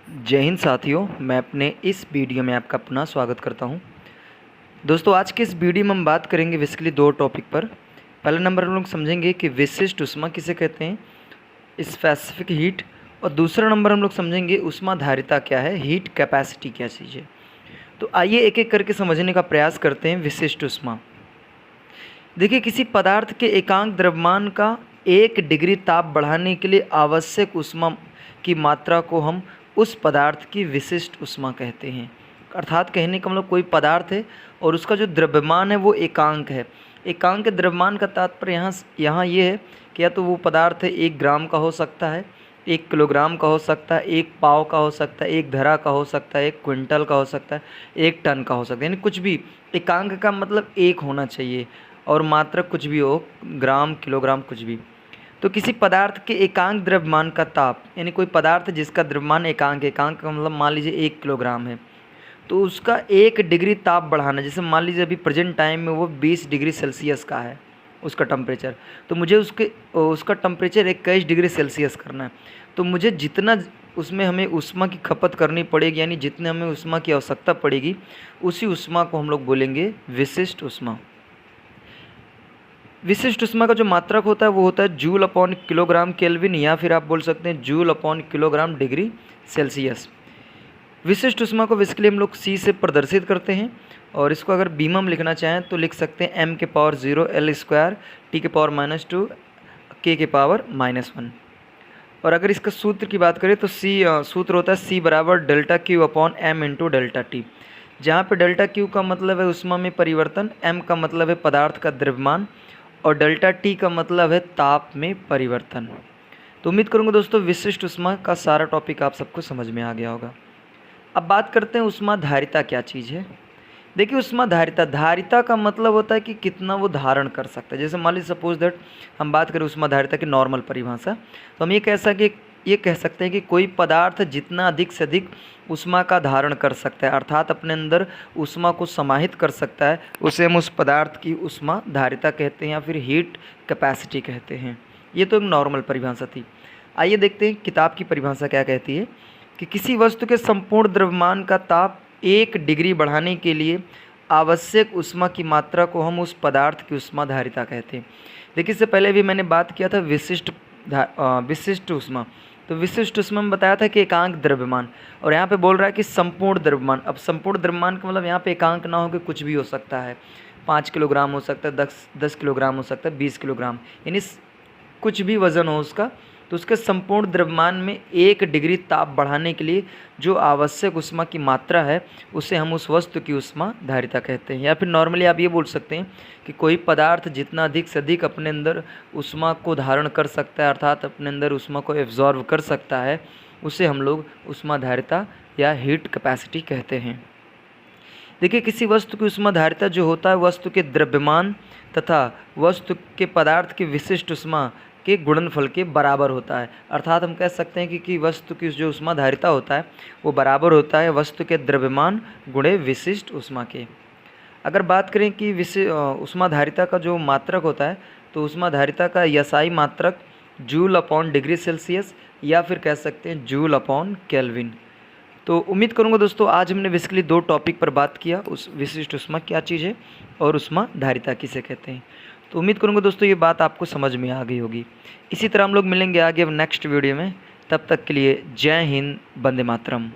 जय हिंद साथियों, मैं अपने इस वीडियो में आपका पुनः स्वागत करता हूं। दोस्तों, आज के इस वीडियो में हम बात करेंगे बेसिकली दो टॉपिक पर। पहला नंबर हम लोग समझेंगे कि विशिष्ट ऊष्मा किसे कहते हैं, स्पेसिफिक हीट। और दूसरा नंबर हम लोग समझेंगे ऊष्माधारिता क्या है, हीट कैपेसिटी क्या चीज़ है। तो आइए एक एक करके समझने का प्रयास करते हैं। विशिष्ट ऊष्मा, देखिए, किसी पदार्थ के एकांक द्रव्यमान का 1 डिग्री ताप बढ़ाने के लिए आवश्यक ऊष्मा की मात्रा को हम उस पदार्थ की विशिष्ट ऊष्मा कहते हैं। अर्थात कहने का मतलब कोई पदार्थ है और उसका जो द्रव्यमान है वो एकांक है। एकांक द्रव्यमान का तात्पर्य यहाँ ये है कि या तो वो पदार्थ है 1 ग्राम का हो सकता है, 1 किलोग्राम का हो सकता है, 1 पाव का हो सकता है, 1 धरा का हो सकता है, 1 क्विंटल का हो सकता है, 1 टन का हो सकता है। यानी कुछ भी, एकांक का मतलब 1 होना चाहिए और मात्रक कुछ भी हो, ग्राम, किलोग्राम, कुछ भी। तो किसी पदार्थ के एकांक द्रव्यमान का ताप, यानी कोई पदार्थ जिसका द्रव्यमान एकांक का मतलब मान लीजिए 1 किलोग्राम है, तो उसका 1 डिग्री ताप बढ़ाना। जैसे मान लीजिए अभी प्रेजेंट टाइम में वो 20 डिग्री सेल्सियस का है उसका टेम्परेचर, तो मुझे उसका टेम्परेचर 21 डिग्री सेल्सियस करना है। तो मुझे जितना उसमें हमें ऊष्मा की खपत करनी पड़ेगी, यानी जितने हमें ऊष्मा की आवश्यकता पड़ेगी, उसी ऊष्मा को हम लोग बोलेंगे विशिष्ट ऊष्मा। विशिष्ट ऊष्मा का जो मात्रक होता है वो होता है जूल अपॉन किलोग्राम केल्विन, या फिर आप बोल सकते हैं joule upon kilogram degree Celsius. विशिष्ट ऊष्मा को बेसिकली हम लोग सी से प्रदर्शित करते हैं, और इसको अगर बीम में लिखना चाहें तो लिख सकते हैं m के पावर 0 L स्क्वायर T के पावर -2 K के पावर -1। और अगर इसका सूत्र की बात करें तो सूत्र होता है C बराबर delta Q upon m into delta T, जहाँ पे डेल्टा क्यू का मतलब है ऊष्मा में परिवर्तन, m का मतलब है पदार्थ का द्रव्यमान, और डेल्टा टी का मतलब है ताप में परिवर्तन। तो उम्मीद करूँगा दोस्तों विशिष्ट ऊष्मा का सारा टॉपिक आप सबको समझ में आ गया होगा। अब बात करते हैं ऊष्माधारिता क्या चीज़ है। देखिए, ऊष्माधारिता, धारिता का मतलब होता है कि कितना वो धारण कर सकता है। जैसे मान लीजिए सपोज दैट हम बात करें ऊष्माधारिता की नॉर्मल परिभाषा, तो हम ये कह सकते हैं कि कोई पदार्थ जितना अधिक से अधिक ऊष्मा का धारण कर सकता है, अर्थात अपने अंदर ऊष्मा को समाहित कर सकता है, उसे हम उस पदार्थ की ऊष्माधारिता कहते हैं या फिर हीट कैपेसिटी कहते हैं। ये तो एक नॉर्मल परिभाषा थी। आइए देखते हैं किताब की परिभाषा क्या कहती है कि किसी वस्तु के संपूर्ण द्रव्यमान का ताप 1 डिग्री बढ़ाने के लिए आवश्यक ऊष्मा की मात्रा को हम उस पदार्थ की ऊष्माधारिता कहते हैं। देखिए, इससे पहले भी मैंने बात किया था विशिष्ट ऊष्मा। तो विशिष्ट ऊष्मा में बताया था कि एकांक द्रव्यमान, और यहाँ पे बोल रहा है कि संपूर्ण द्रव्यमान। अब संपूर्ण द्रव्यमान का मतलब यहाँ पे एकांक ना हो के कुछ भी हो सकता है, 5 किलोग्राम हो सकता है, 10 किलोग्राम हो सकता है, 20 किलोग्राम, यानी कुछ भी वजन हो उसका। तो उसके संपूर्ण द्रव्यमान में 1 डिग्री ताप बढ़ाने के लिए जो आवश्यक ऊष्मा की मात्रा है, उसे हम उस वस्तु की ऊष्माधारिता कहते हैं। या फिर नॉर्मली आप ये बोल सकते हैं कि कोई पदार्थ जितना अधिक से अधिक अपने अंदर ऊष्मा को धारण कर सकता है, अर्थात अपने अंदर ऊष्मा को एब्जॉर्व कर सकता है, उसे हम लोग ऊष्माधारिता या हीट कैपेसिटी कहते हैं। देखिए, किसी वस्तु की ऊष्माधारिता जो होता है वस्तु के द्रव्यमान तथा वस्तु के पदार्थ की विशिष्ट ऊष्मा के गुणनफल के बराबर होता है। अर्थात हम कह सकते हैं कि वस्तु की जो ऊष्माधारिता होता है वो बराबर होता है वस्तु के द्रव्यमान गुणे विशिष्ट ऊष्मा के। अगर बात करें कि ऊष्माधारिता का जो मात्रक होता है, तो ऊष्माधारिता का एसआई मात्रक जूल अपॉन डिग्री सेल्सियस, या फिर कह सकते हैं जूल अपॉन केल्विन। तो उम्मीद करूंगा दोस्तों आज हमने बेसिकली 2 टॉपिक पर बात किया, उस विशिष्ट ऊष्मा क्या चीज़ है और ऊष्माधारिता किसे कहते हैं। तो उम्मीद करूंगा दोस्तों ये बात आपको समझ में आ गई होगी। इसी तरह हम लोग मिलेंगे आगे अब नेक्स्ट वीडियो में। तब तक के लिए जय हिंद, वंदे मातरम।